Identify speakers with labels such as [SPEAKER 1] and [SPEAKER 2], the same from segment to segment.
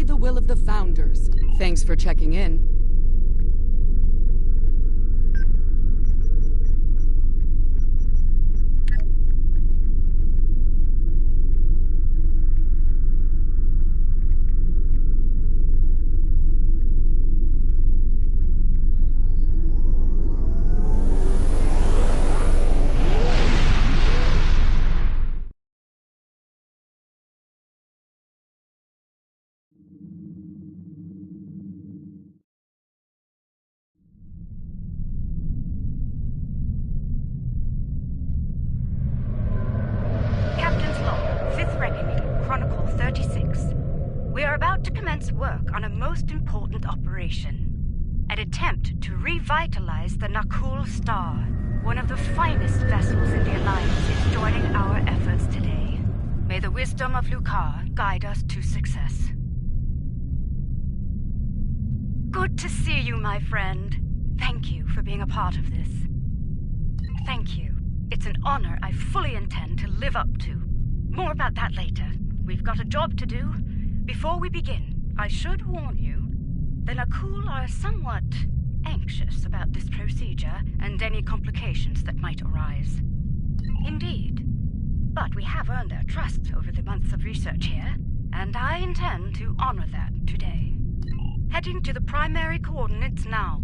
[SPEAKER 1] the will of the Founders. Thanks for checking in.
[SPEAKER 2] Work on a most important operation. An attempt to revitalize the Nakul Star. One of the finest vessels in the Alliance is joining our efforts today. May the wisdom of Lukar guide us to success. Good to see you, my friend. Thank you for being a part of this. Thank you. It's an honor I fully intend to live up to. More about that later. We've got a job to do. Before we begin, I should warn you, the Nakul are somewhat anxious about this procedure and any complications that might arise. Indeed. But we have earned their trust over the months of research here, and I intend to honor that today. Heading to the primary coordinates now.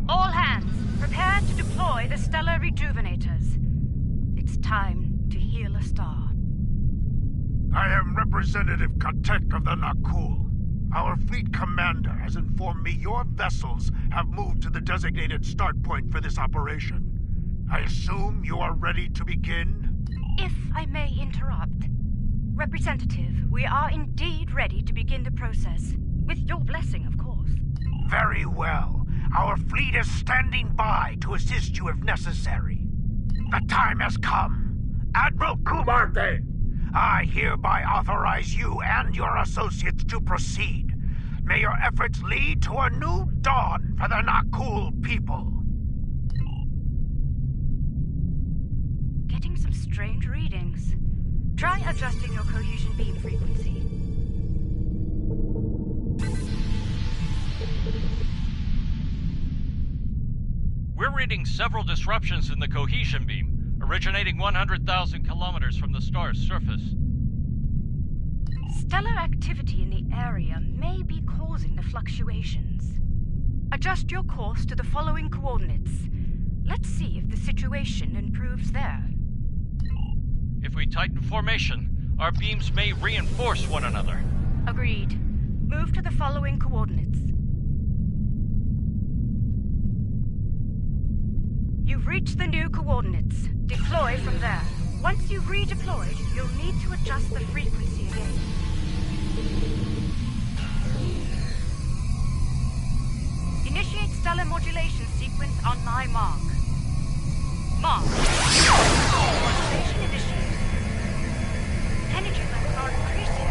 [SPEAKER 2] All hands, prepare to deploy the stellar rejuvenators. It's time to heal a star.
[SPEAKER 3] I am Representative Katek of the Nakul. Our fleet commander has informed me your vessels have moved to the designated start point for this operation. I assume you are ready to begin?
[SPEAKER 2] If I may interrupt. Representative, we are indeed ready to begin the process. With your blessing, of course.
[SPEAKER 3] Very well. Our fleet is standing by to assist you if necessary. The time has come. Admiral Kumarte! I hereby authorize you and your associates to proceed. May your efforts lead to a new dawn for the Nakul people.
[SPEAKER 2] Getting some strange readings. Try adjusting your cohesion beam frequency.
[SPEAKER 4] We're reading several disruptions in the cohesion beam, originating 100,000 kilometers from the star's surface.
[SPEAKER 2] Stellar activity in the area may be causing the fluctuations. Adjust your course to the following coordinates. Let's see if the situation improves there.
[SPEAKER 4] If we tighten formation, our beams may reinforce one another.
[SPEAKER 2] Agreed. Move to the following coordinates. You've reached the new coordinates. Deploy from there. Once you've redeployed, you'll need to adjust the frequency again. Initiate stellar modulation sequence on my mark. Mark. Modulation initiated. Energy levels are increasing.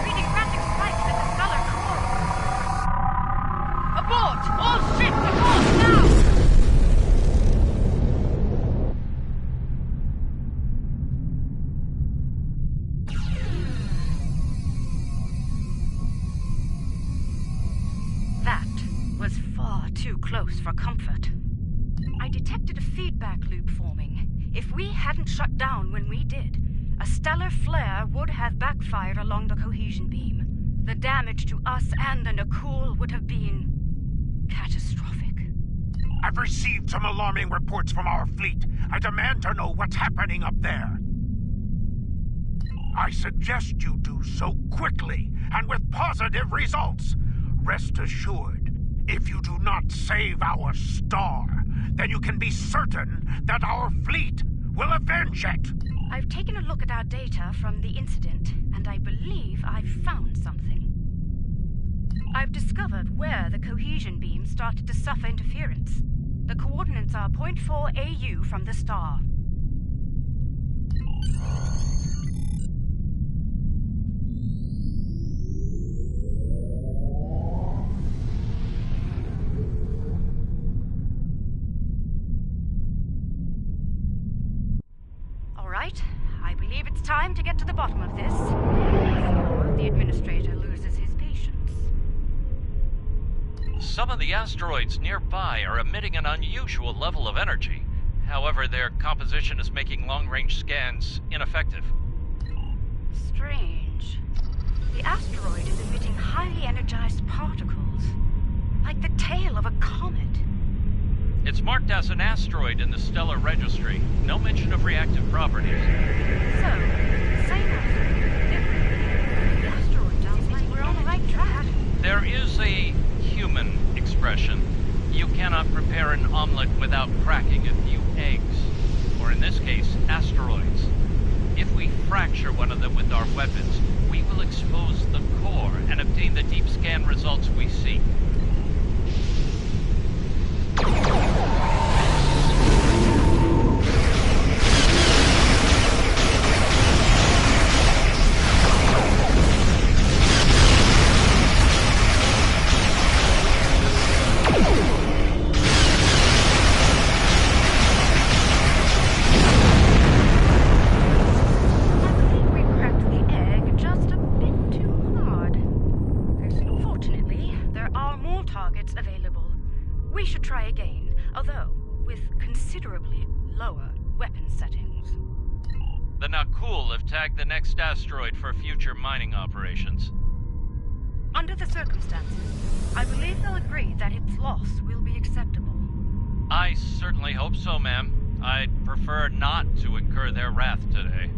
[SPEAKER 2] Reading erratic spikes at the stellar core. Abort! All ships abort now! Close for comfort. I detected a feedback loop forming. If we hadn't shut down when we did, a stellar flare would have backfired along the cohesion beam. The damage to us and the Nakul would have been catastrophic.
[SPEAKER 3] I've received some alarming reports from our fleet. I demand to know what's happening up there. I suggest you do so quickly and with positive results. Rest assured, if you do not save our star, then you can be certain that our fleet will avenge it.
[SPEAKER 2] I've taken a look at our data from the incident, and I believe I've found something. I've discovered where the cohesion beam started to suffer interference. The coordinates are 0.4 AU from the star. I believe it's time to get to the bottom of this. Before the administrator loses his
[SPEAKER 4] Some of the asteroids nearby are emitting an unusual level of energy. However, their composition is making long-range scans ineffective.
[SPEAKER 2] Strange. The asteroid is emitting highly energized particles, like the tail of a comet.
[SPEAKER 4] It's marked as an asteroid in the stellar registry. No mention of reactive properties.
[SPEAKER 2] So, same asteroid, different. The asteroid sounds like we're on the right track.
[SPEAKER 4] There is a human expression. You cannot prepare an omelet without cracking a few eggs. Or in this case, asteroids. If we fracture one of them with our weapons, we will expose the core and obtain the deep scan results we seek.
[SPEAKER 2] We should try again, although with considerably lower weapon settings.
[SPEAKER 4] The Nakul have tagged the next asteroid for future mining operations.
[SPEAKER 2] Under the circumstances, I believe they'll agree that its loss will be acceptable.
[SPEAKER 4] I certainly hope so, ma'am. I'd prefer not to incur their wrath today.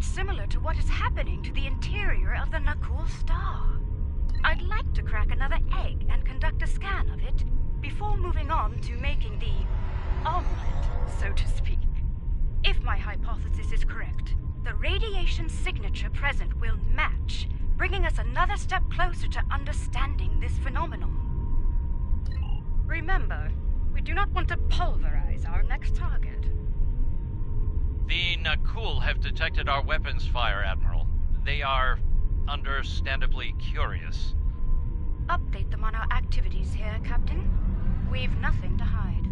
[SPEAKER 4] Similar to what is happening to the interior of the Nakul star. I'd like to crack another egg and conduct a scan of it before moving on to making the omelet, so to speak. If my hypothesis is correct, the radiation signature present will match, bringing us another step closer to understanding this phenomenon. Remember, we do not want to pulverize our next target. The Nakul have detected our weapons fire, Admiral. They are understandably curious.
[SPEAKER 2] Update them on our activities here, Captain. We've nothing to hide.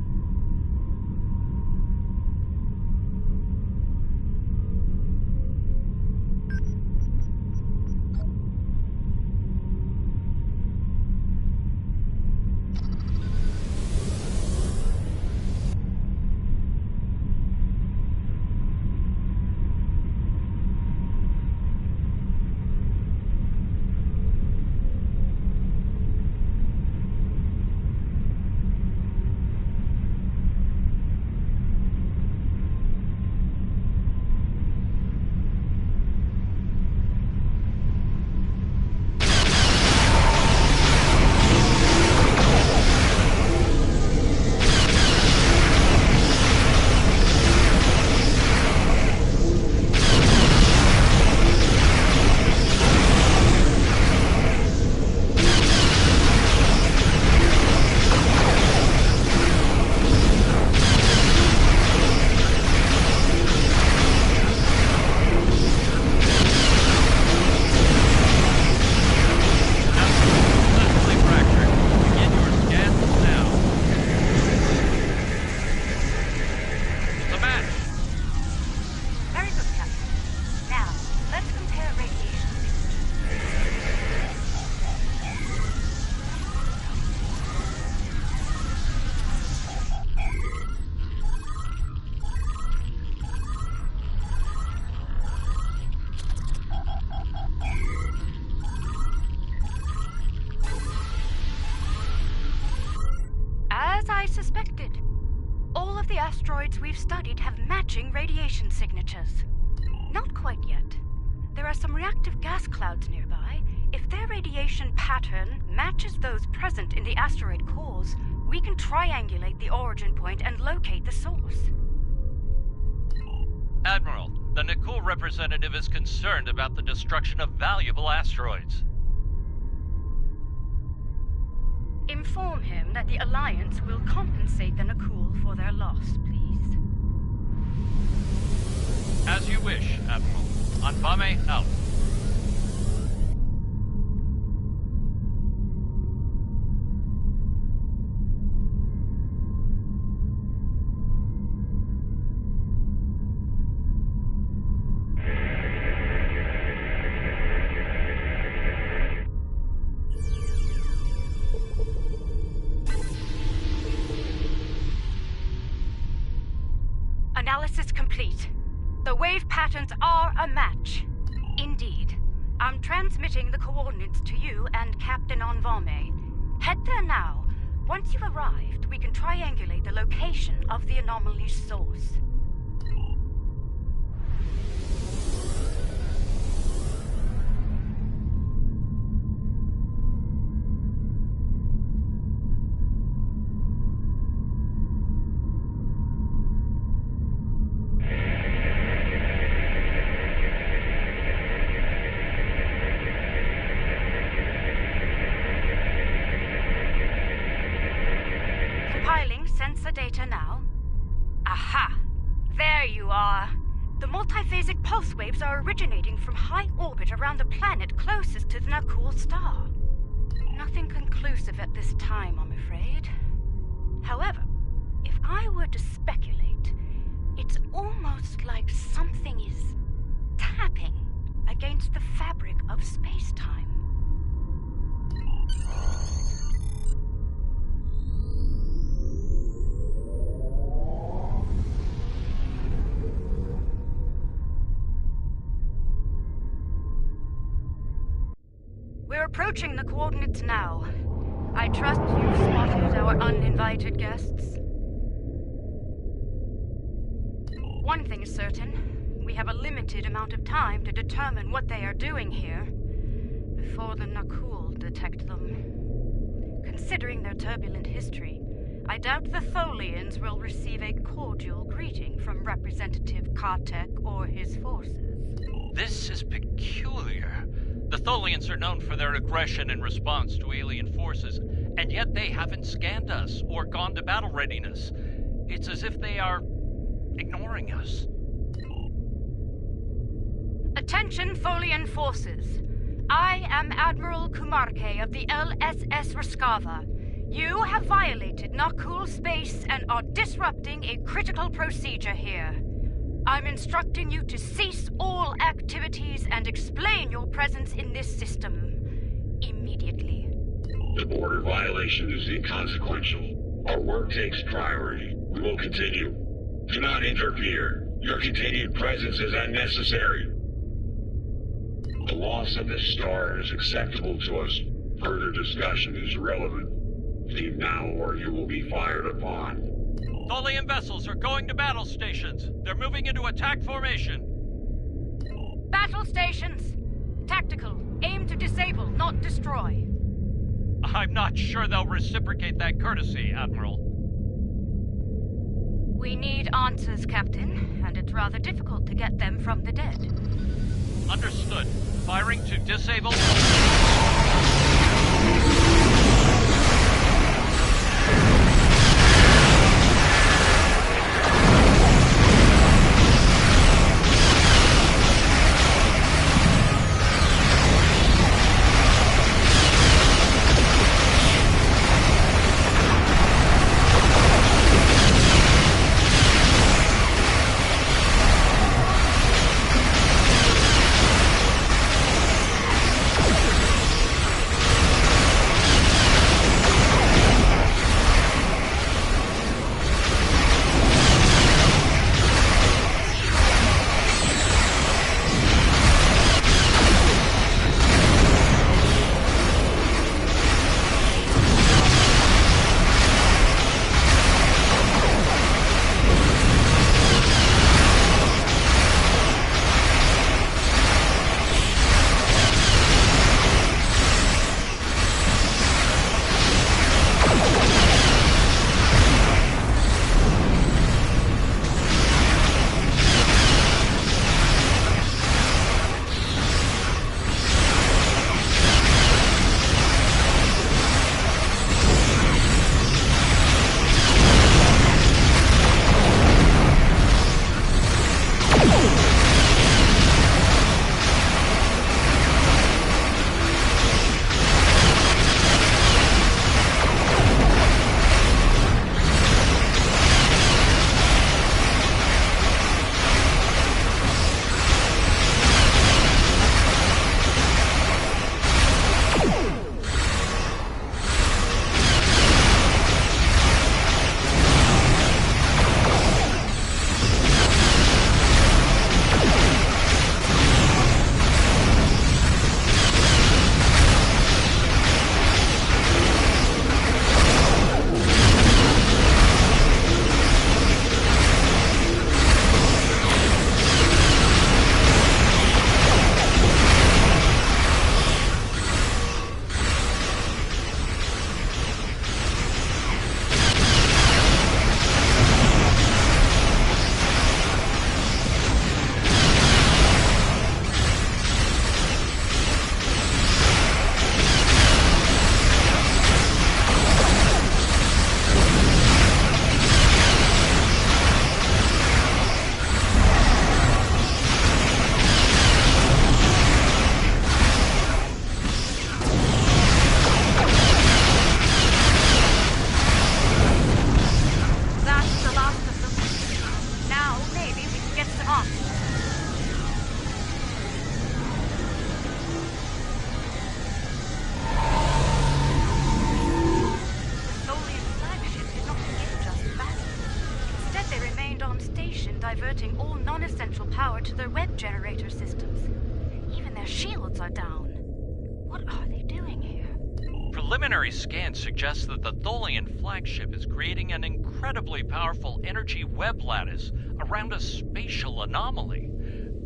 [SPEAKER 2] I suspected. All of the asteroids we've studied have matching radiation signatures. Not quite yet. There are some reactive gas clouds nearby. If their radiation pattern matches those present in the asteroid cores, we can triangulate the origin point and locate the source.
[SPEAKER 5] Admiral, the Nakul representative is concerned about the destruction of valuable asteroids.
[SPEAKER 2] Inform him that the Alliance will compensate the Nakul for their loss, please.
[SPEAKER 5] As you wish, Admiral. Anfame out.
[SPEAKER 2] Analysis complete. The wave patterns are a match. Indeed. I'm transmitting the coordinates to you and Captain Anfame. Head there now. Once you've arrived, we can triangulate the location of the anomaly's source. Compiling sensor data now. Aha! There you are. The multiphasic pulse waves are originating from high orbit around the planet closest to the Nakul star. Nothing conclusive at this time, I'm afraid. However, if I were to speculate, it's almost like something is tapping against the fabric of space-time. We're approaching the coordinates now. I trust you've spotted our uninvited guests. One thing is certain. We have a limited amount of time to determine what they are doing here before the Nakul detect them. Considering their turbulent history, I doubt the Tholians will receive a cordial greeting from Representative Kartek or his forces.
[SPEAKER 5] This is peculiar. The Tholians are known for their aggression in response to alien forces, and yet they haven't scanned us or gone to battle readiness. It's as if they are ignoring us.
[SPEAKER 2] Attention, Tholian forces. I am Admiral Kumarke of the LSS Raskava. You have violated Nakul space and are disrupting a critical procedure here. I'm instructing you to cease all activities and explain your presence in this system immediately.
[SPEAKER 6] The border violation is inconsequential. Our work takes priority. We will continue. Do not interfere. Your continued presence is unnecessary. The loss of this star is acceptable to us. Further discussion is irrelevant. Leave now or you will be fired upon.
[SPEAKER 5] Tholian vessels are going to battle stations. They're moving into attack formation.
[SPEAKER 2] Battle stations. Tactical. Aim to disable, not destroy.
[SPEAKER 5] I'm not sure they'll reciprocate that courtesy, Admiral.
[SPEAKER 2] We need answers, Captain, and it's rather difficult to get them from the dead.
[SPEAKER 5] Understood. Firing to disable.
[SPEAKER 4] malfunction, diverting all non-essential power to their web generator systems. Even their shields are down. What are they doing here?
[SPEAKER 5] Preliminary scans suggest that the Tholian flagship is creating an incredibly powerful energy web lattice around a spatial anomaly.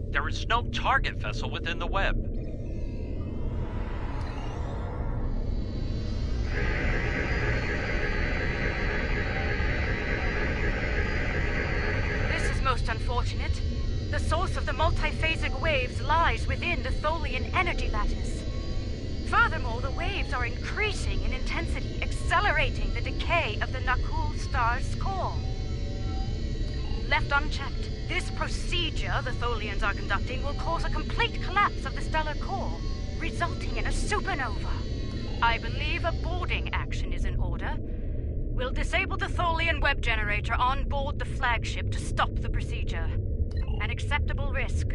[SPEAKER 5] There is no target vessel within the web.
[SPEAKER 4] This is most unfortunate. The source of the multiphasic waves lies within the Tholian energy lattice. Furthermore, the waves are increasing in intensity, accelerating the decay of the Nakul star's core. Left unchecked, this procedure the Tholians are conducting will cause a complete collapse of the stellar core, resulting in a supernova. I believe a boarding action is in order. We'll disable the Tholian web generator on board the flagship to stop the procedure. An acceptable risk.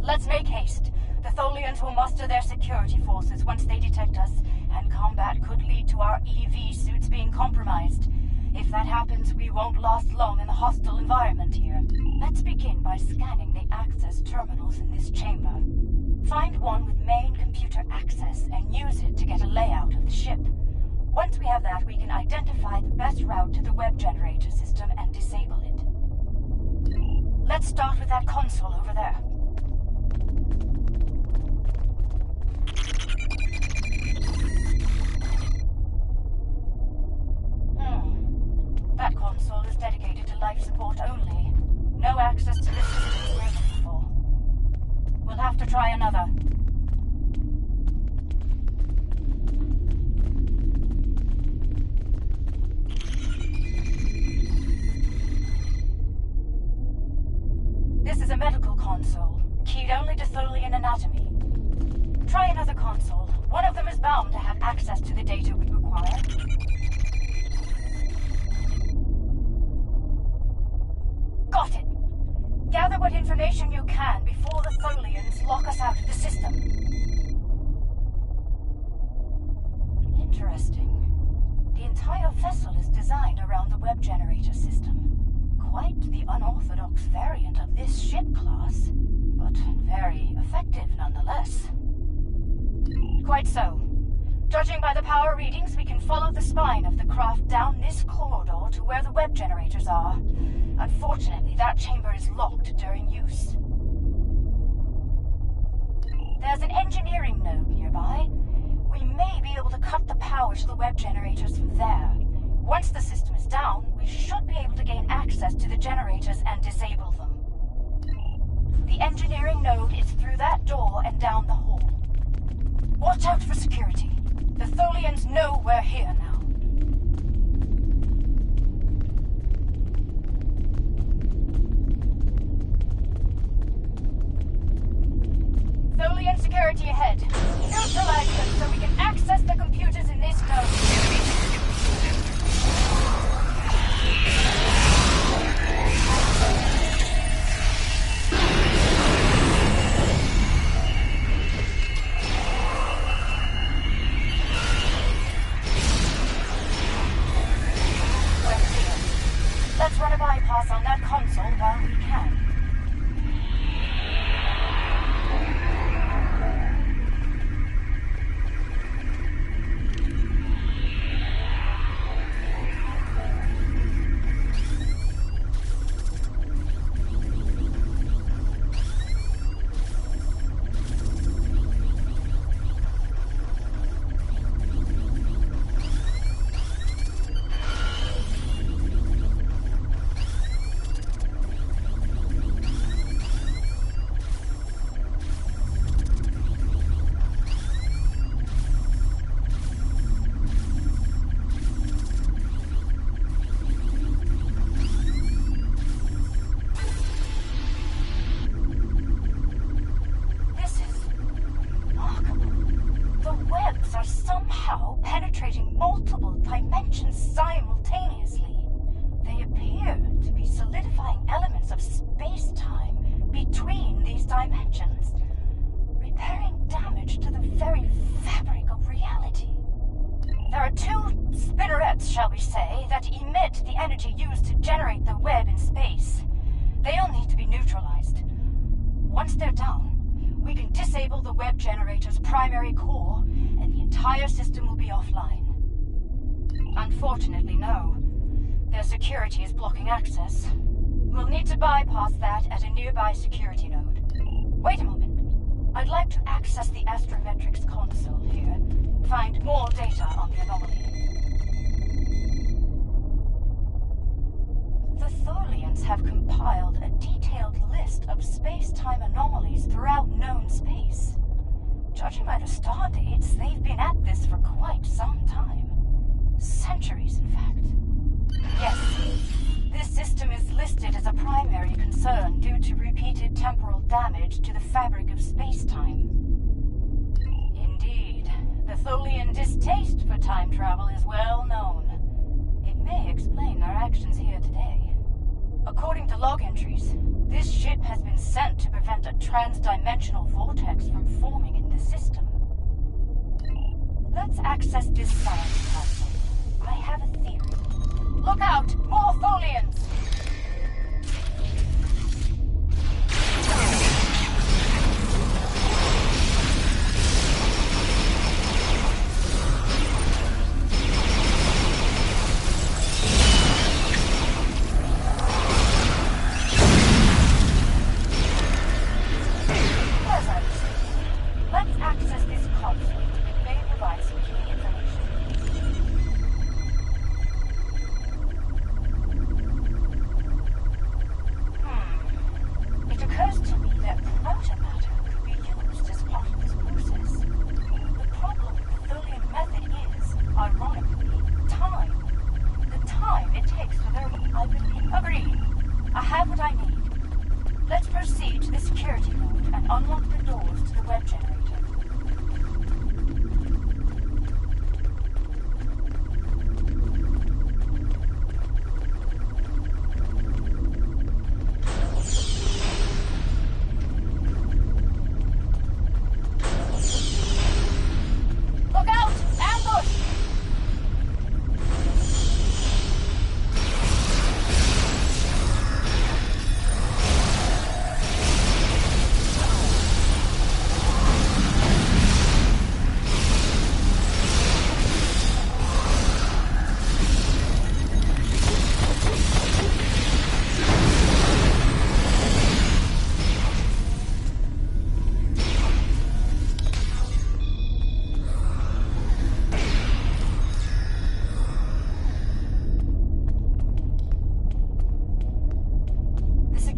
[SPEAKER 2] Let's make haste. The Tholians will muster their security forces once they detect us, and combat could lead to our EV suits being compromised. If that happens, we won't last long in the hostile environment here. Let's begin by scanning the access terminals in this chamber. Find one with main computer access and use it to get a layout of the ship. Once we have that, we can identify the best route to the web generator system and disable it. Let's start with that console over there. That console is dedicated to life support only. No access to the systems we're looking for. We'll have to try another. This is a medical console, keyed only to Tholian anatomy. Try another console. One of them is bound to have access to the data we require. Got it. Gather what information you can before the Tholians lock us out of the system. Interesting. The entire vessel is designed around the web generator system. Quite the unorthodox variant of this ship class, but very effective nonetheless. Quite so. Judging by the power readings, we can follow the spine of the craft down this corridor to where the web generators are. Unfortunately, that chamber is locked during use. There's an engineering node nearby. We may be able to cut the power to the web generators from there. Once the system is down, we should be able to gain access to the generators and disable them. The engineering node is through that door and down the hall. Watch out for security. The Tholians know we're here now. Tholian security ahead. Neutralize them so we can access the computers in this node. Let's run a bypass on that console while we can. Shall we say, that emit the energy used to generate the web in space. They all need to be neutralized. Once they're down, we can disable the web generator's primary core, and the entire system will be offline. Unfortunately, no. Their security is blocking access. We'll need to bypass that at a nearby security node. Wait a moment. I'd like to access the astrometrics console here, find more data on the anomaly. The Tholians have compiled a detailed list of space-time anomalies throughout known space. Judging by the star dates, they've been at this for quite some time. Centuries, in fact. Yes, this system is listed as a primary concern due to repeated temporal damage to the fabric of space-time. Indeed, the Tholian distaste for time travel is well known. It may explain their actions here today. According to log entries, this ship has been sent to prevent a trans-dimensional vortex from forming in the system. Let's access this science console. I have a theory. Look out! More Tholians!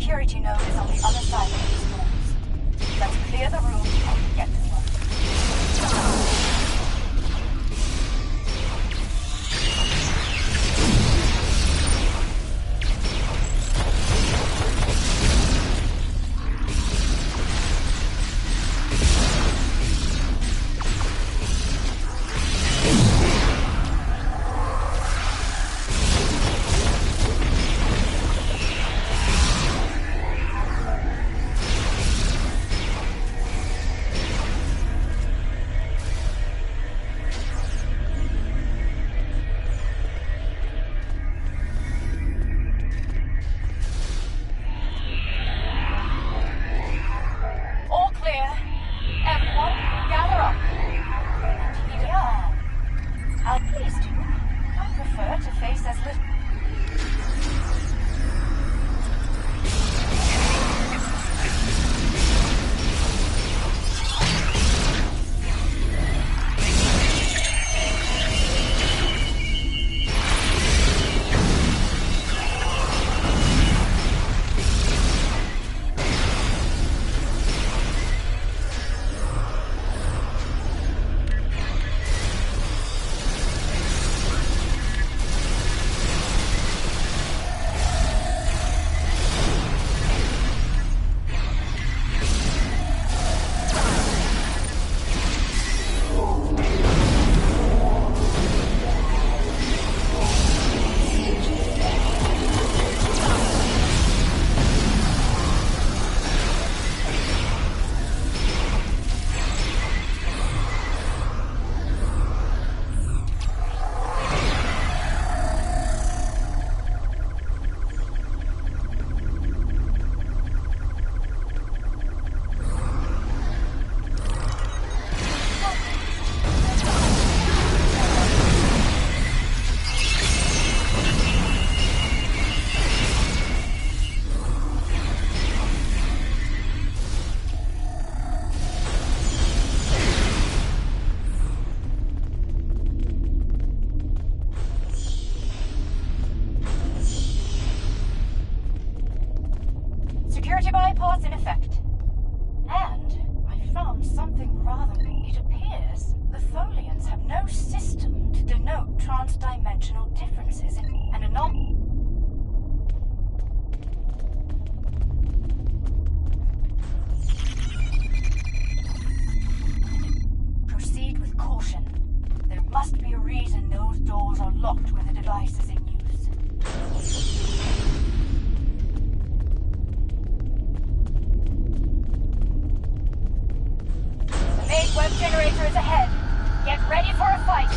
[SPEAKER 2] security node is on the other side of these doors. Let's clear the room and get to work.
[SPEAKER 4] bypass in effect. And I found something rather... It appears the Tholians have no system to denote trans-dimensional differences and anomalies. Proceed with caution. There must be a reason those doors are locked when the device is in use. The main web generator is ahead. Get ready for a fight.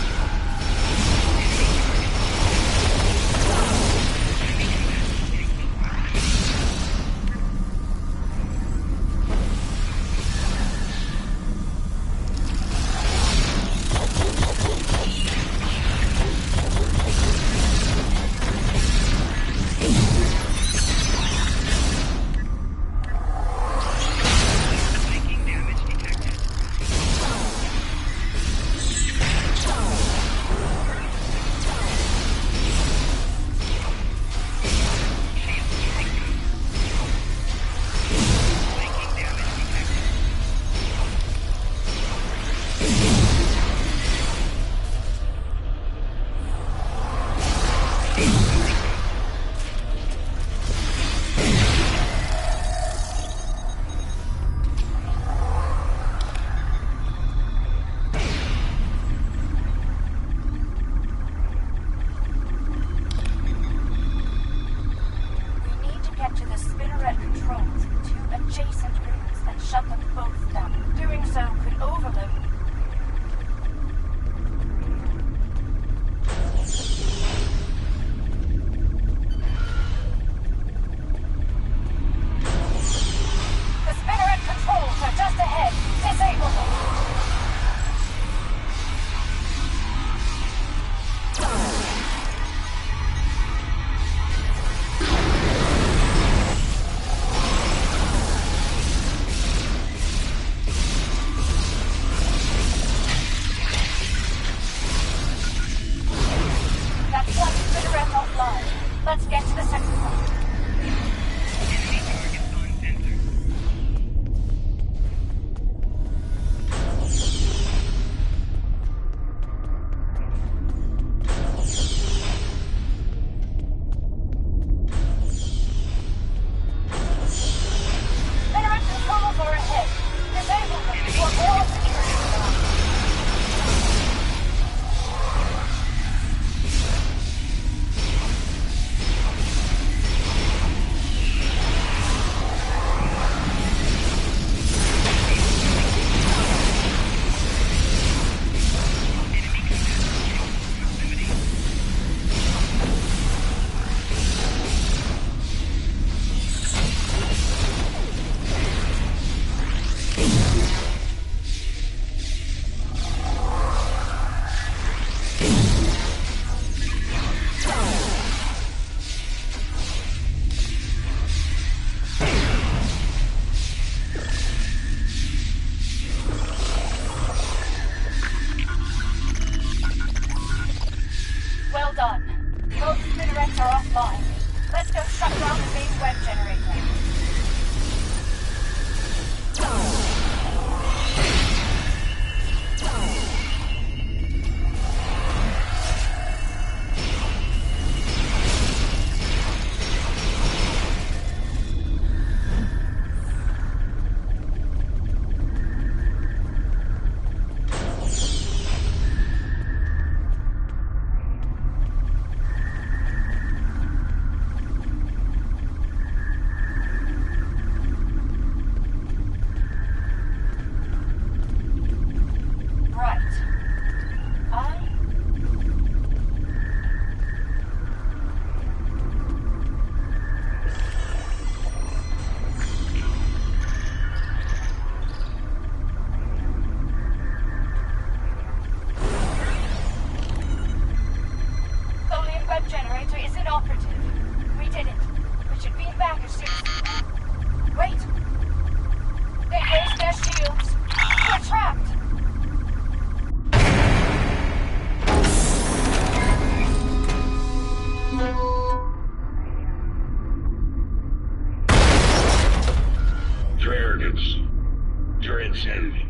[SPEAKER 6] insanity.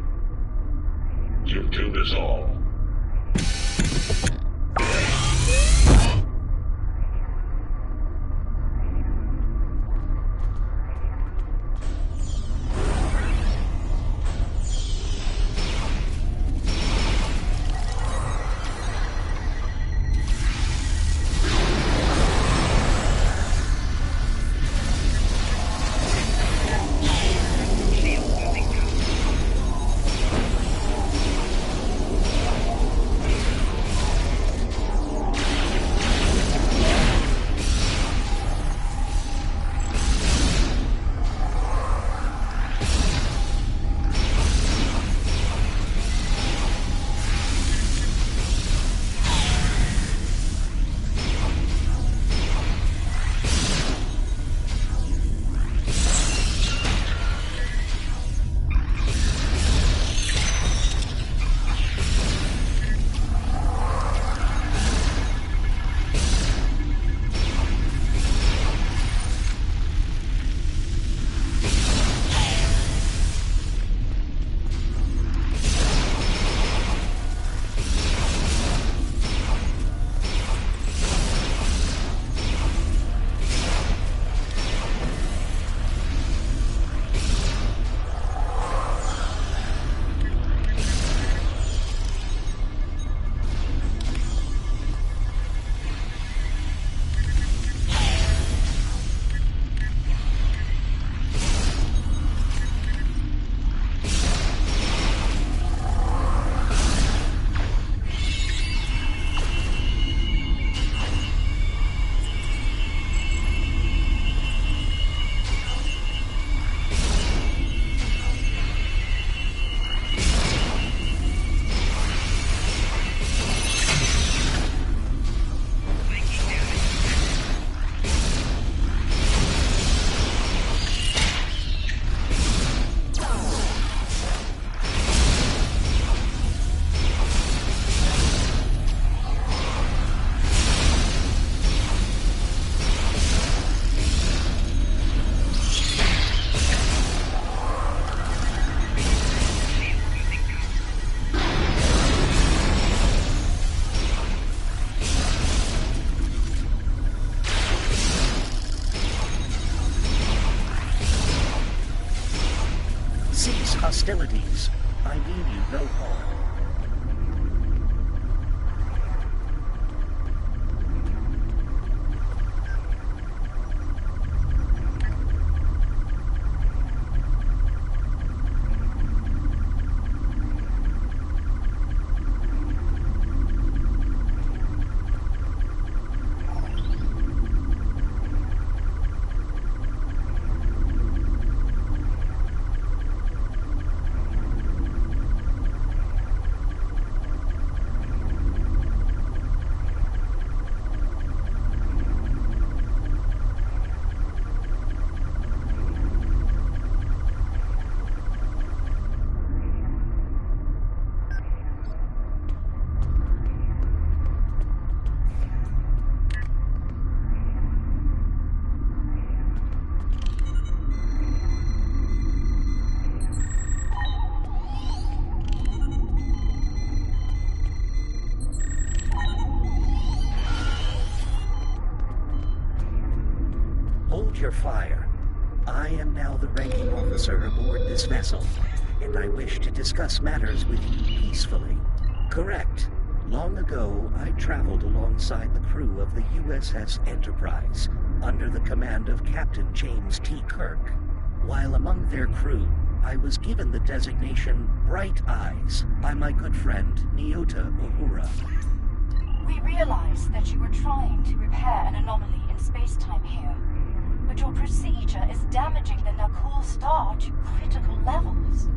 [SPEAKER 6] You've doomed us all.
[SPEAKER 7] Hostilities. I mean you no harm. Your fire. I am now the ranking officer aboard this vessel, and I wish to discuss matters with you peacefully. Correct. Long ago, I traveled alongside the crew of the USS Enterprise, under the command of Captain James T. Kirk. While among their crew, I was given the designation Bright Eyes by my good friend Nyota Uhura.
[SPEAKER 2] We realize that you were trying to repair an anomaly in space-time here. But your procedure is damaging the Nakul star to critical levels.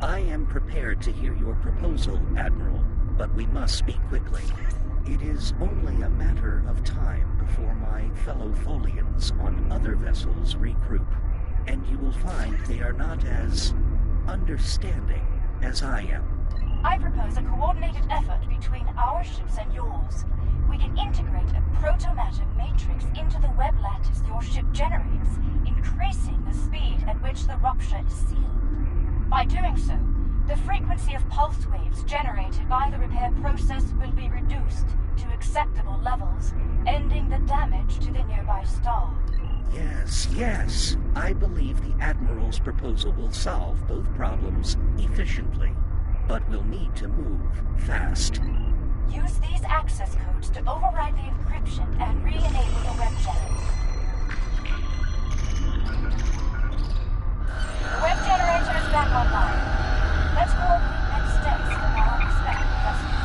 [SPEAKER 7] I am prepared to hear your proposal, Admiral, but we must speak quickly. It is only a matter of time before my fellow Tholians on other vessels regroup, and you will find they are not as understanding as I am.
[SPEAKER 2] I propose a coordinated effort between our ships and yours. We can integrate a proto-matter matrix into the web lattice your ship generates, increasing the speed at which the rupture is sealed. By doing so, the frequency of pulse waves generated by the repair process will be reduced to acceptable levels, ending the damage to the nearby star.
[SPEAKER 7] Yes. I believe the Admiral's proposal will solve both problems efficiently. But we'll need to move fast.
[SPEAKER 2] Use these access codes to override the encryption and re-enable the web generator. The web generator is back online. Let's coordinate next steps for our respective vessels.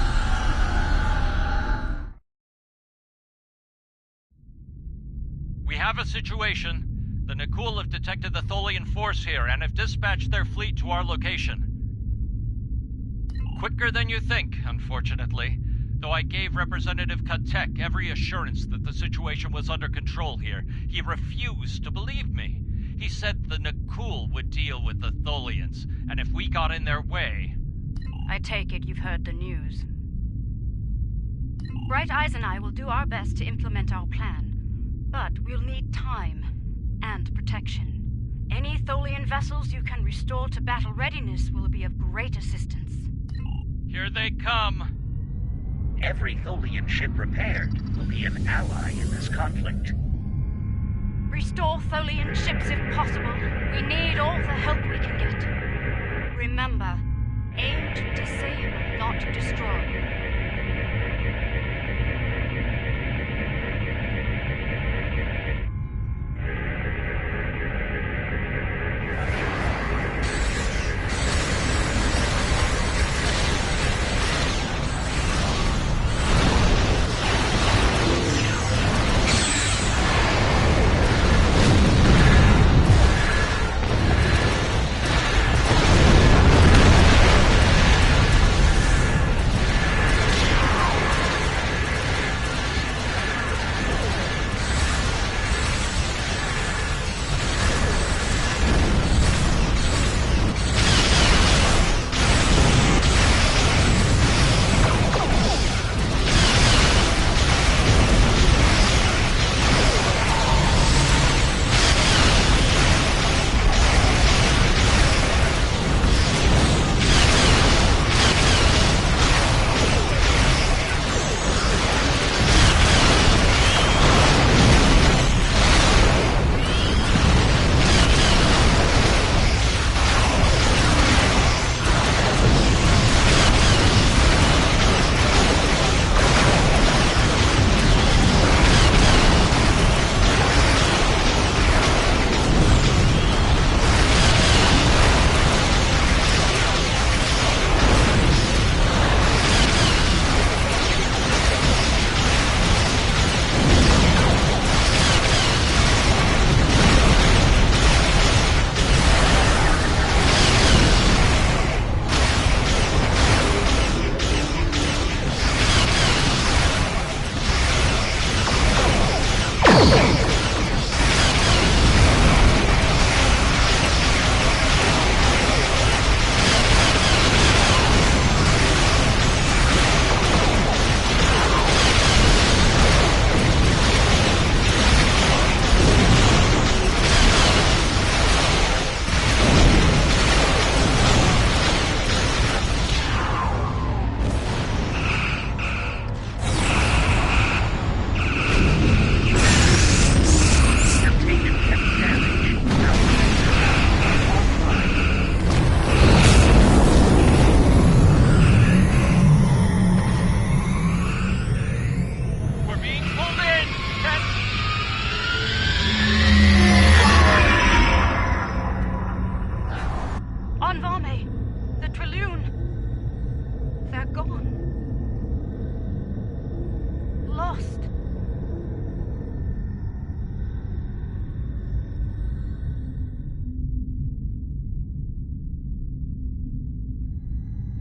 [SPEAKER 5] We have a situation. The Nakul have detected the Tholian force here and have dispatched their fleet to our location. Quicker than you think, unfortunately. Though I gave Representative Katek every assurance that the situation was under control here, he refused to believe me. He said the Nakul would deal with the Tholians, and if we got in their way...
[SPEAKER 4] I take it you've heard the news. Bright Eyes and I will do our best to implement our plan, but we'll need time and protection. Any Tholian vessels you can restore to battle readiness will be of great assistance.
[SPEAKER 5] Here they come.
[SPEAKER 7] Every Tholian ship repaired will be an ally in this conflict.
[SPEAKER 4] Restore Tholian ships if possible. We need all the help we can get. Remember, aim to disable, not destroy.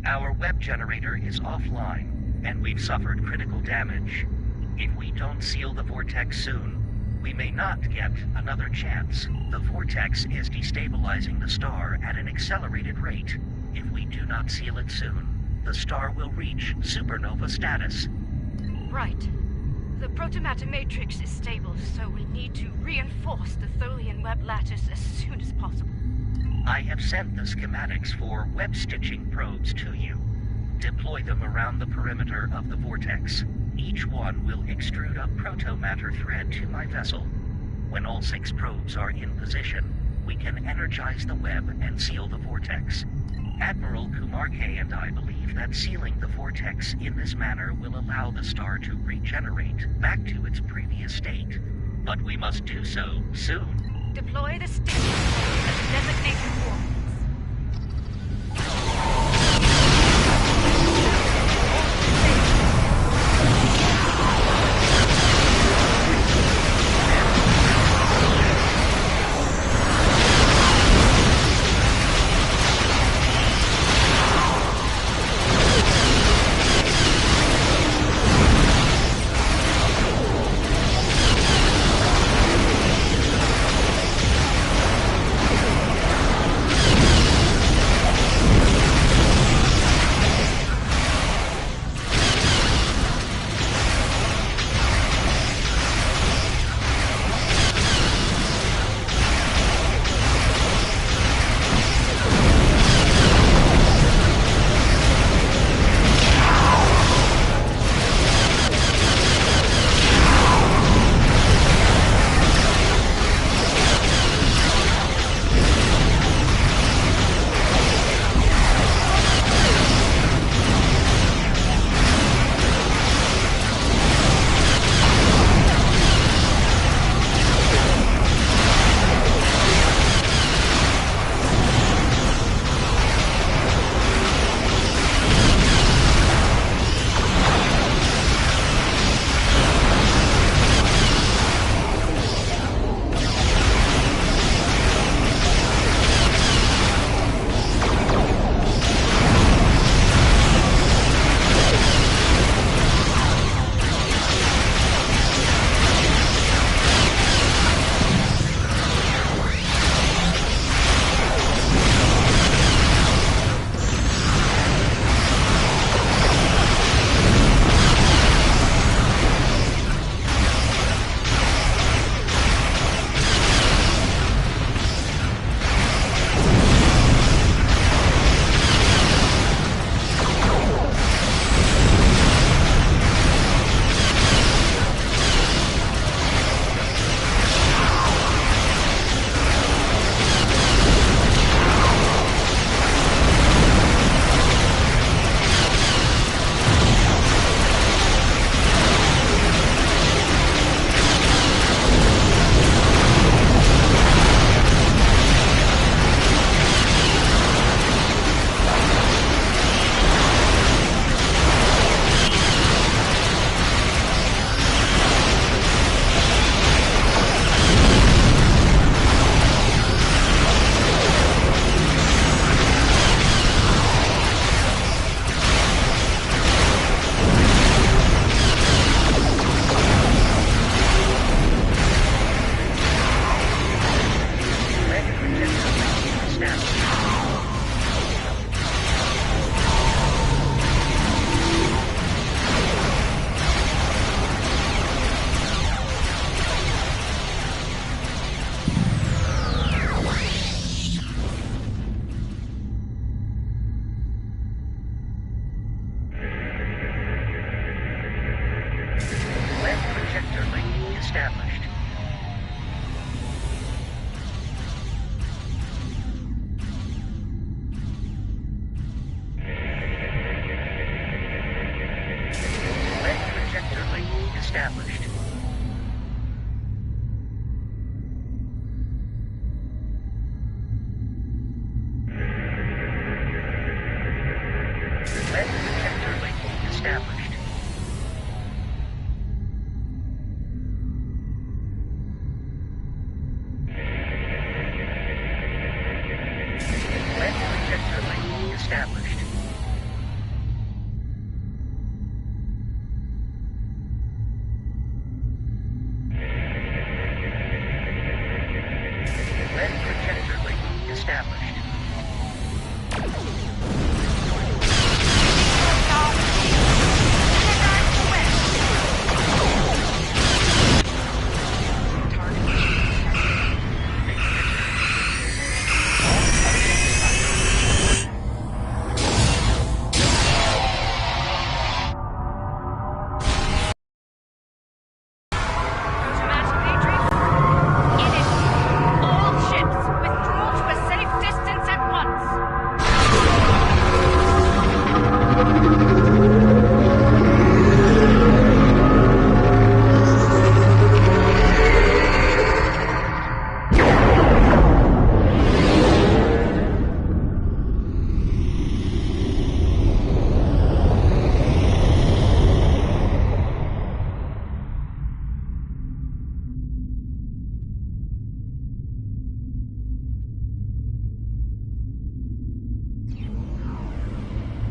[SPEAKER 7] Our web generator is offline, and we've suffered critical damage. If we don't seal the vortex soon, we may not get another chance. The vortex is destabilizing the star at an accelerated rate. If we do not seal it soon, the star will reach supernova status.
[SPEAKER 4] Right. The protomatter matrix is stable, so we need to reinforce the Tholian web lattice as soon as possible.
[SPEAKER 7] I have sent the schematics for web-stitching probes to you. Deploy them around the perimeter of the vortex. Each one will extrude a proto-matter thread to my vessel. When all 6 probes are in position, we can energize the web and seal the vortex. Admiral Kumarke and I believe that sealing the vortex in this manner will allow the star to regenerate back to its previous state. But we must do so soon.
[SPEAKER 4] Deploy the stick at the designated coordinates.
[SPEAKER 7] established. Lead projector link established. Lead projector link established. Lead projector link established. Lead projector link established.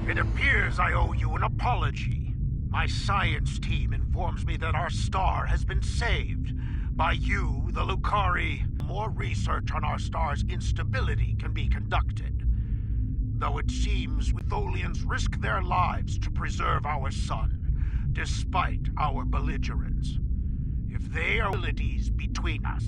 [SPEAKER 3] It appears I owe you an apology. My science team informs me that our star has been saved. By you, the Lucari, more research on our star's instability can be conducted. Though it seems Tholians risk their lives to preserve our sun, despite our belligerence. If they are abilities between us.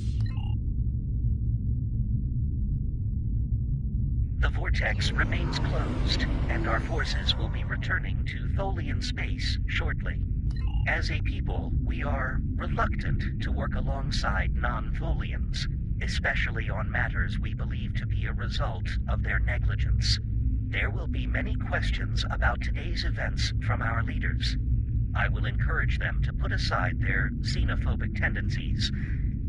[SPEAKER 7] The vortex remains closed, and our forces will be returning to Tholian space shortly. As a people, we are reluctant to work alongside non-Tholians, especially on matters we believe to be a result of their negligence. There will be many questions about today's events from our leaders. I will encourage them to put aside their xenophobic tendencies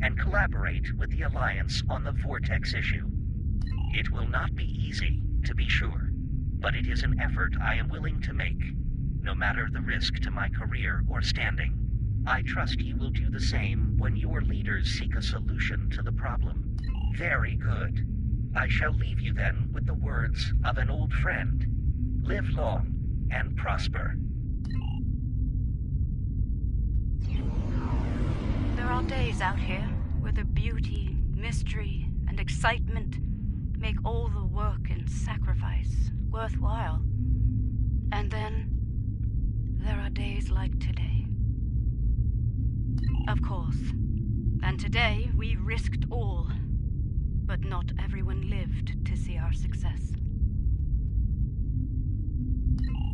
[SPEAKER 7] and collaborate with the Alliance on the vortex issue. It will not be easy, to be sure, but it is an effort I am willing to make, no matter the risk to my career or standing. I trust you will do the same when your leaders seek a solution to the problem. Very good. I shall leave you then with the words of an old friend. Live long and prosper.
[SPEAKER 2] There are days out here where the beauty, mystery, and excitement make all the work and sacrifice worthwhile. And then there are days like today. Of course. And today we risked all. But not everyone lived to see our success.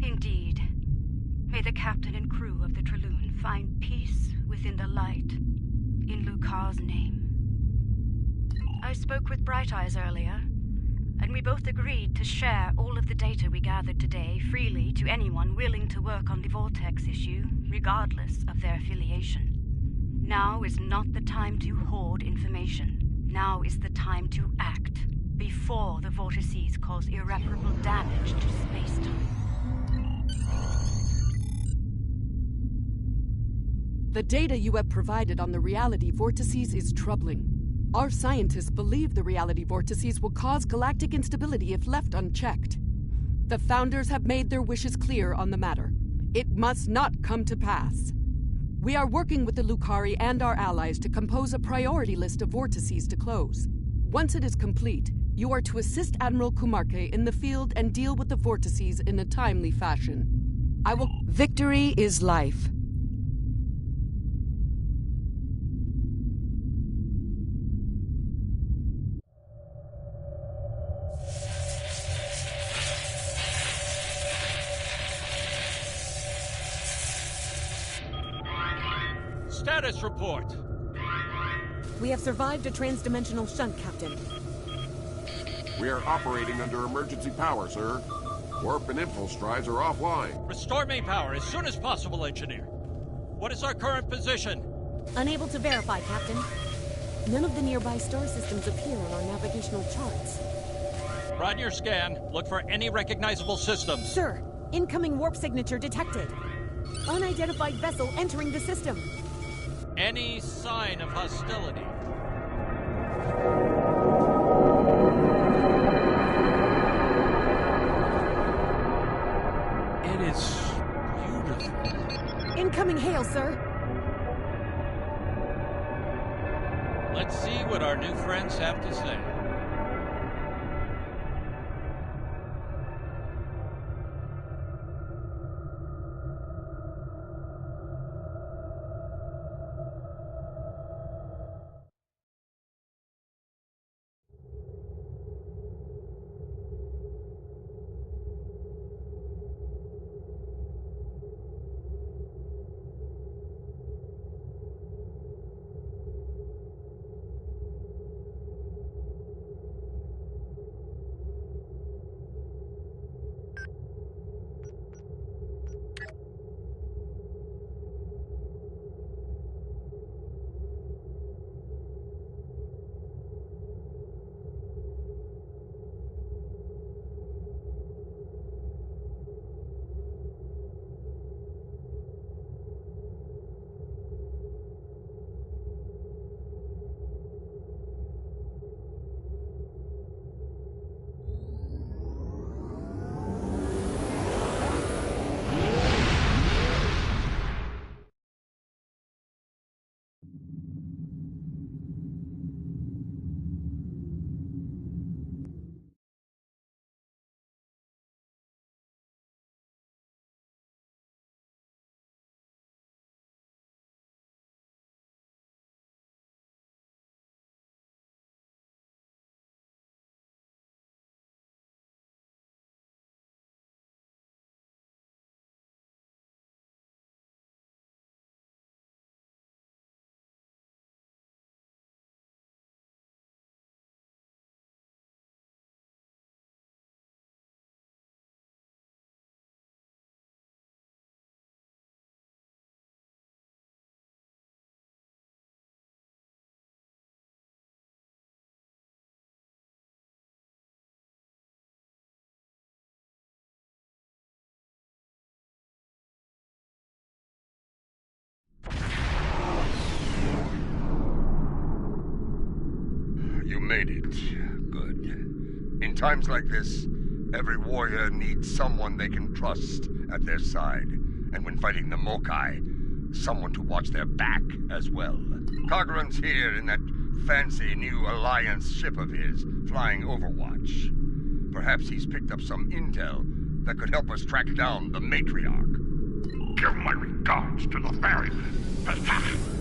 [SPEAKER 2] Indeed. May the captain and crew of the Traloon find peace within the light, in Lucar's name. I spoke with Bright Eyes earlier, and we both agreed to share all of the data we gathered today freely to anyone willing to work on the Vortex issue, regardless of their affiliation. Now is not the time to hoard information. Now is the time to act, before the vortices cause irreparable damage to space-time.
[SPEAKER 1] The data you have provided on the reality vortices is troubling. Our scientists believe the reality vortices will cause galactic instability if left unchecked. The Founders have made their wishes clear on the matter. It must not come to pass. We are working with the Lucari and our allies to compose a priority list of vortices to close. Once it is complete, you are to assist Admiral Kumarke in the field and deal with the vortices in a timely fashion. Victory is life.
[SPEAKER 5] Status report.
[SPEAKER 8] We have survived a transdimensional shunt, Captain.
[SPEAKER 9] We are operating under emergency power, sir. Warp and impulse drives are offline.
[SPEAKER 5] Restore main power as soon as possible, Engineer. What is our current position?
[SPEAKER 8] Unable to verify, Captain. None of the nearby star systems appear on our navigational charts.
[SPEAKER 5] Run your scan. Look for any recognizable systems.
[SPEAKER 8] Sir, incoming warp signature detected. Unidentified vessel entering the system.
[SPEAKER 5] Any sign of hostility? It is beautiful.
[SPEAKER 8] Incoming hail, sir.
[SPEAKER 5] Let's see what our new friends have to say.
[SPEAKER 10] made it. Good. In times like this, every warrior needs someone they can trust at their side. And when fighting the Mokai, someone to watch their back as well. Cogran's here in that fancy new Alliance ship of his, flying Overwatch. Perhaps he's picked up some intel that could help us track down the Matriarch.
[SPEAKER 3] Give my regards to the ferryman, Ps5.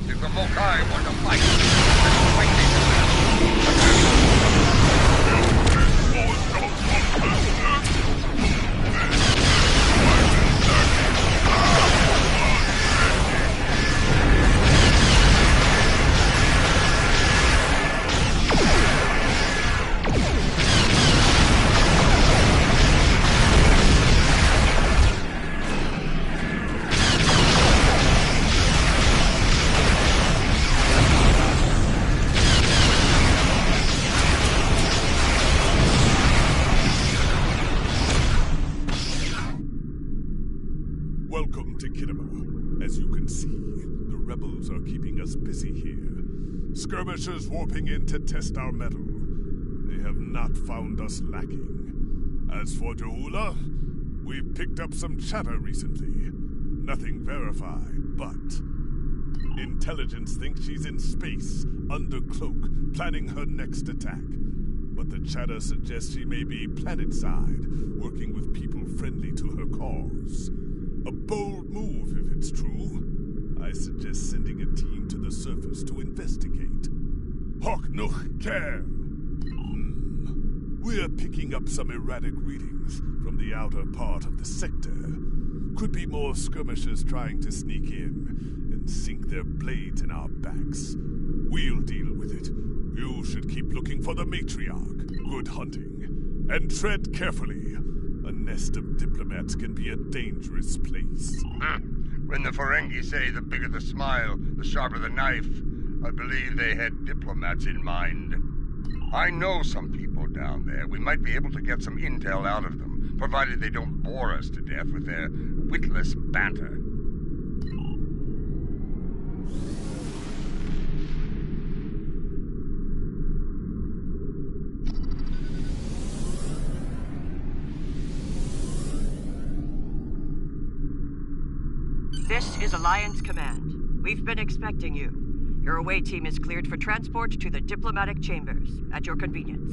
[SPEAKER 10] If the Mokai want to fight, let's fight it.
[SPEAKER 11] Welcome to Kinema. As you can see, the rebels are keeping us busy here. Skirmishers warping in to test our mettle. They have not found us lacking. As for Jaula, we've picked up some chatter recently. Nothing verified, but intelligence thinks she's in space, under cloak, planning her next attack. But the chatter suggests she may be planetside, working with people friendly to her cause. A bold move, if it's true. I suggest sending a team to the surface to investigate. Hawk no care. We're picking up some erratic readings from the outer part of the sector. Could be more skirmishers trying to sneak in and sink their blades in our backs. We'll deal with it. You should keep looking for the Matriarch. Good hunting. And tread carefully. A nest of diplomats can be a dangerous place.
[SPEAKER 10] When the Ferengi say the bigger the smile, the sharper the knife, I believe they had diplomats in mind. I know some people down there. We might be able to get some intel out of them, provided they don't bore us to death with their witless banter.
[SPEAKER 12] This is Alliance Command. We've been expecting you. Your away team is cleared for transport to the diplomatic chambers, at your convenience.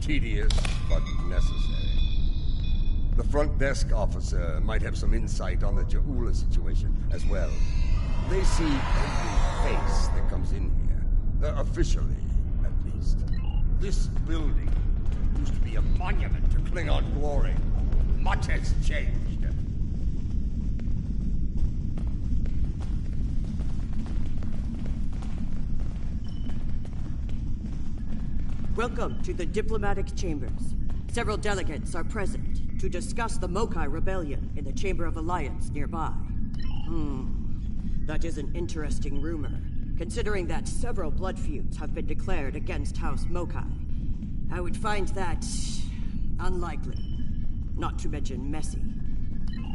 [SPEAKER 10] Tedious, but necessary. The front desk officer might have some insight on the Jaula situation as well. They see every face that comes in here. Officially, at least. This building used to be a monument to Klingon glory. Much has changed.
[SPEAKER 12] Welcome to the diplomatic chambers. Several delegates are present to discuss the Mokai rebellion in the Chamber of Alliance nearby. That is an interesting rumor, considering that several blood feuds have been declared against House Mokai. I would find that unlikely, not to mention messy.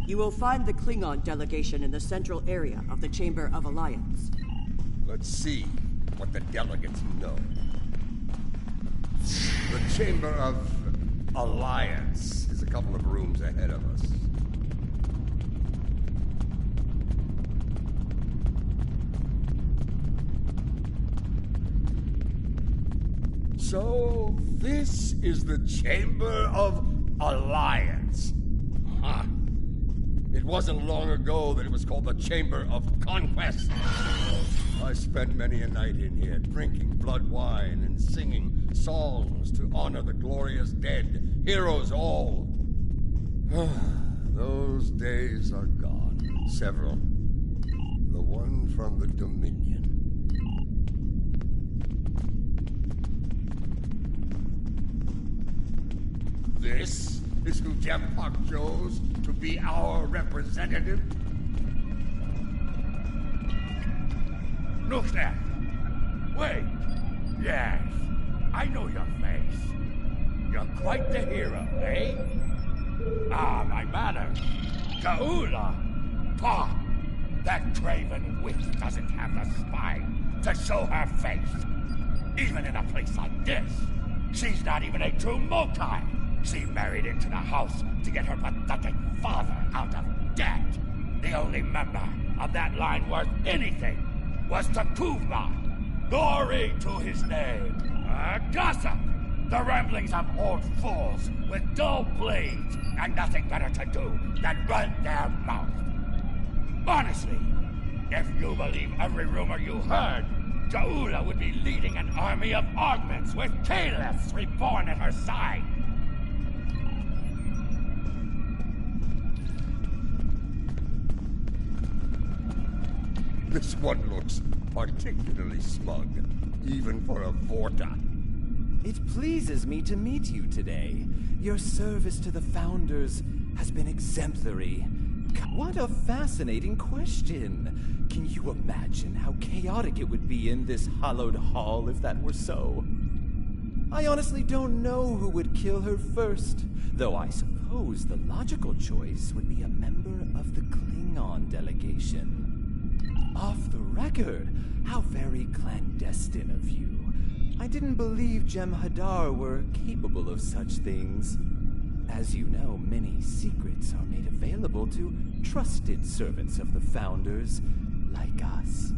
[SPEAKER 12] You will find the Klingon delegation in the central area of the Chamber of Alliance.
[SPEAKER 10] Let's see what the delegates know. The Chamber of Alliance is a couple of rooms ahead of us. So, this is the Chamber of Alliance. Huh. It wasn't long ago that it was called the Chamber of Conquest. I spent many a night in here, drinking blood wine and singing songs to honor the glorious dead, heroes all. Those days are gone. Several. The one from the Dominion. This is who Jempock chose to be our representative?
[SPEAKER 3] Look there. Wait. Yes, I know your face. You're quite the hero, eh? Ah, my manners. Gaula. Pah! That craven witch doesn't have the spine to show her face. Even in a place like this, she's not even a true Mokai. She married into the house to get her pathetic father out of debt. The only member of that line worth anything was Takuvma. Glory to his name. A gossip. The ramblings of old fools with dull blades and nothing better to do than run their mouth. Honestly, if you believe every rumor you heard, Gaula would be leading an army of augments with caliphs reborn at her side.
[SPEAKER 10] This one looks particularly smug, even for a Vorta.
[SPEAKER 13] It pleases me to meet you today. Your service to the Founders has been exemplary. What a fascinating question. Can you imagine how chaotic it would be in this hallowed hall if that were so? I honestly don't know who would kill her first, though I suppose the logical choice would be a member of the Klingon delegation. Off the record, how very clandestine of you. I didn't believe Jem'Hadar were capable of such things. As you know, many secrets are made available to trusted servants of the Founders, like us.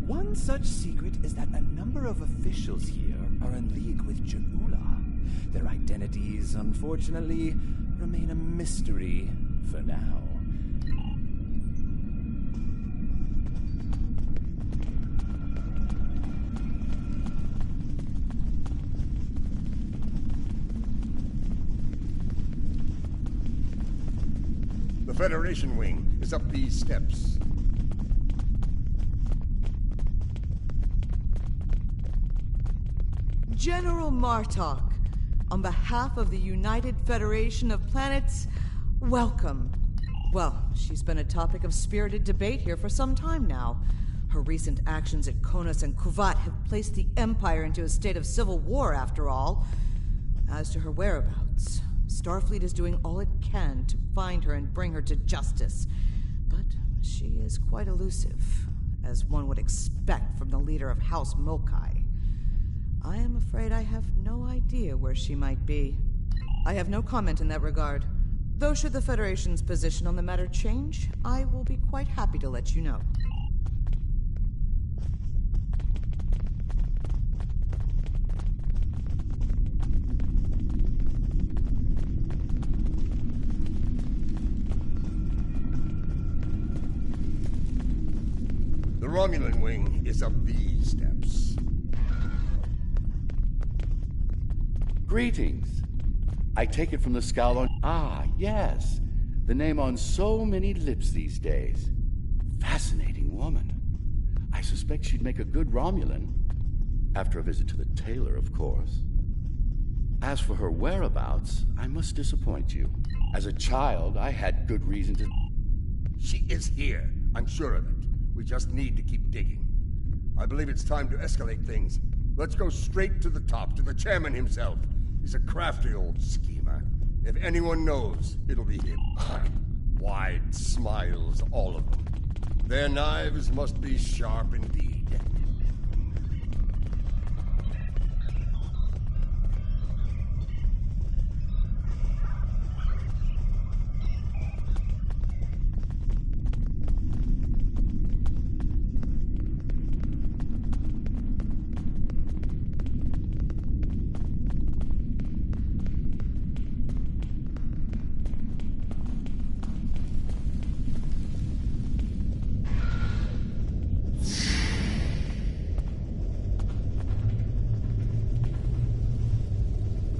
[SPEAKER 13] One such secret is that a number of officials here are in league with Jaula. Their identities, unfortunately, remain a mystery for now.
[SPEAKER 10] The Federation wing is up these steps.
[SPEAKER 14] General Martok, on behalf of the United Federation of Planets, welcome. Well, she's been a topic of spirited debate here for some time now. Her recent actions at Konos and Kuvat have placed the Empire into a state of civil war, after all. As to her whereabouts, Starfleet is doing all it can to find her and bring her to justice. But she is quite elusive, as one would expect from the leader of House Mokai. I am afraid I have no idea where she might be. I have no comment in that regard. Though should the Federation's position on the matter change, I will be quite happy to let you know.
[SPEAKER 10] The Romulan wing is up these steps.
[SPEAKER 15] Greetings. I take it from the scowl on... Ah, yes. The name on so many lips these days. Fascinating woman. I suspect she'd make a good Romulan. After a visit to the tailor, of course. As for her whereabouts, I must disappoint you. As a child, I had good reason to...
[SPEAKER 10] She is here. I'm sure of it. We just need to keep digging. I believe it's time to escalate things. Let's go straight to the top, to the chairman himself. He's a crafty old schemer. If anyone knows, it'll be him. Wide smiles, all of them. Their knives must be sharp indeed.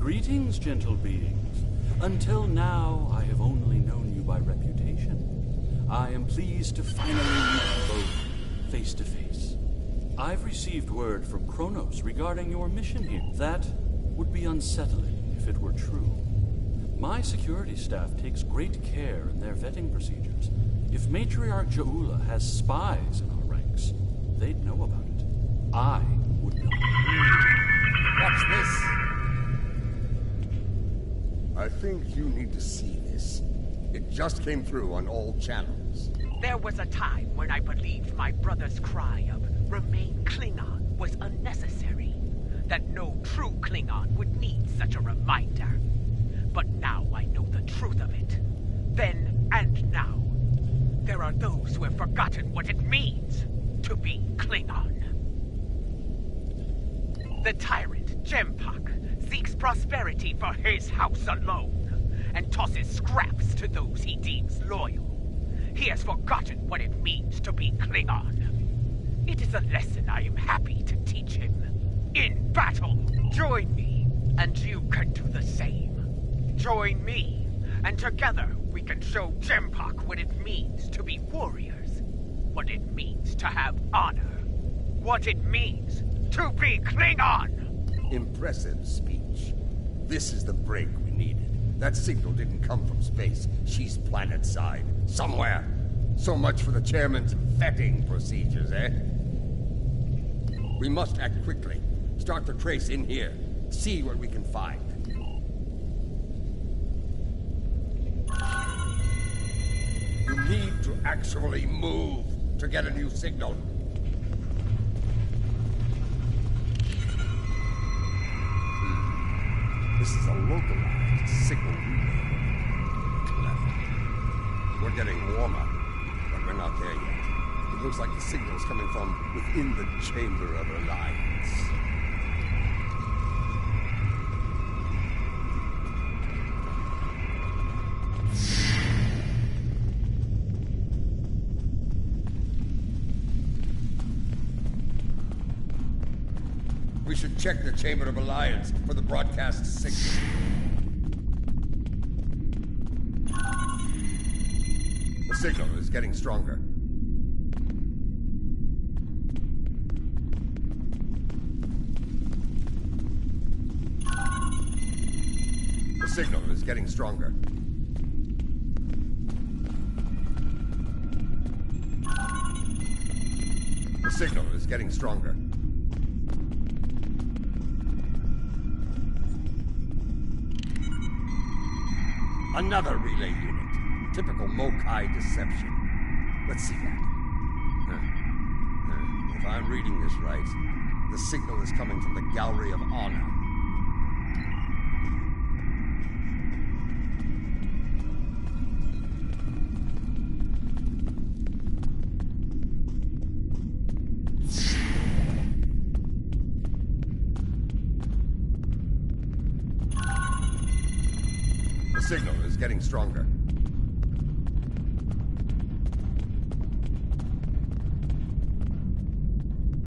[SPEAKER 16] Greetings, gentle beings. Until now, I have only known you by reputation. I am pleased to finally meet you both face to face. I've received word from Kronos regarding your mission here. That would be unsettling if it were true. My security staff takes great care in their vetting procedures. If Matriarch Jaula has spies in our ranks, they'd know about it. I would know.
[SPEAKER 10] Watch this. I think you need to see this. It just came through on all channels.
[SPEAKER 17] There was a time when I believed my brother's cry of "Remain Klingon" was unnecessary. That no true Klingon would need such a reminder. But now I know the truth of it. Then and now. There are those who have forgotten what it means to be Klingon. The tyrant, Jempak, seeks prosperity for his house alone, and tosses scraps to those he deems loyal. He has forgotten what it means to be Klingon. It is a lesson I am happy to teach him. In battle, join me, and you can do the same. Join me, and together we can show Jempak what it means to be warriors, what it means to have honor, what it means to be Klingon!
[SPEAKER 10] Impressive speech. This is the break we needed. That signal didn't come from space. She's planet-side. Somewhere. So much for the chairman's vetting procedures, eh? We must act quickly. Start the trace in here. See what we can find. You need to actually move to get a new signal. This is a localized signal relay. Clever. We're getting warmer, but we're not there yet. It looks like the signal's coming from within the Chamber of Alliance. We should check the Chamber of Alliance for the broadcast signal. The signal is getting stronger. The signal is getting stronger. The signal is getting stronger. Another relay unit. Typical Mokai deception. Let's see that. If I'm reading this right, the signal is coming from the Gallery of Honor. The signal is getting stronger.